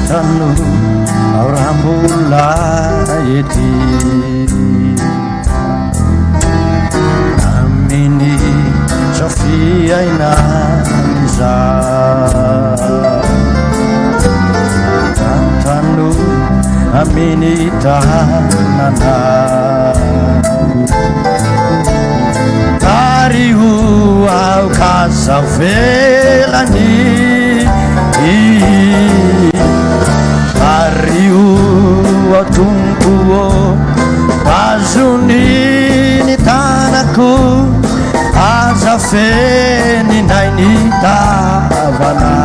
tanu aurambola ety aminy safiaina iza tantanu aminy tanana tariho ao kazavelany tariho atompo azony ny tanako azafeny nay ny tavana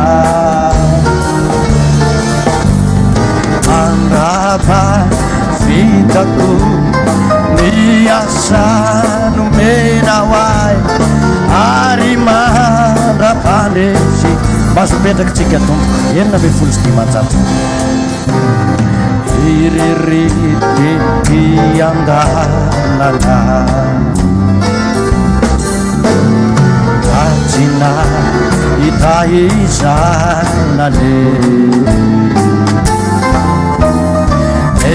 andrapa vitako ny asa nomena hoay ary mandrapandresy mazopetraky tsika tompoko enina be folo sy dimanjato ireritety andalana ajina itaizanale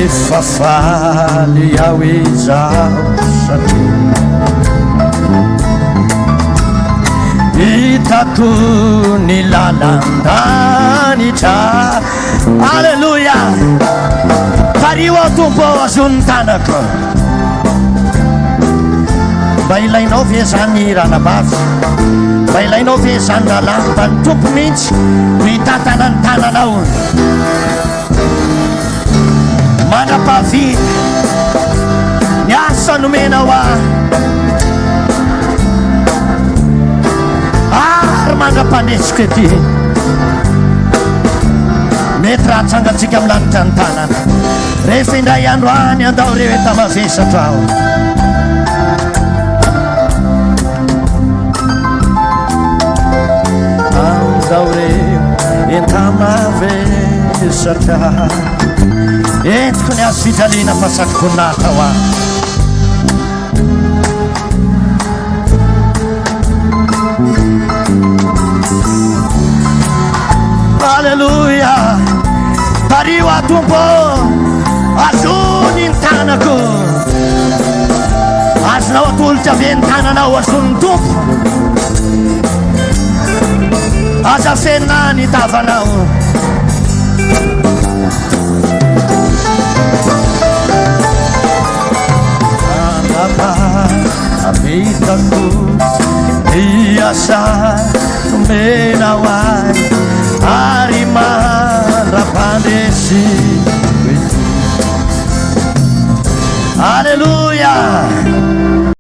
efa faly ao izao satria hitako ny lalandanitra alleluia tario ao tompo ao azon'ny tanako mba ilainao ve zany ranabavy mba ilainao ve zany lalamba ny tompo mihitsy no hitatana ny tananao manapavity ny asa nomenao ary mandrapandresiko ety mety raha tsangatsika amin'ny lanitra ny tanana rehefa indray andro any andao reo etamavesatra ao andao reo entamavesatra entiko ny azo fijaliana fasakokonata ho aho alleluia tario atompo azony ny tanako azonao atolotra ave ny tananao azony tompo azafenina ny tavanao amitako iasa nomena hoay ary mandrapandresy ety alleluia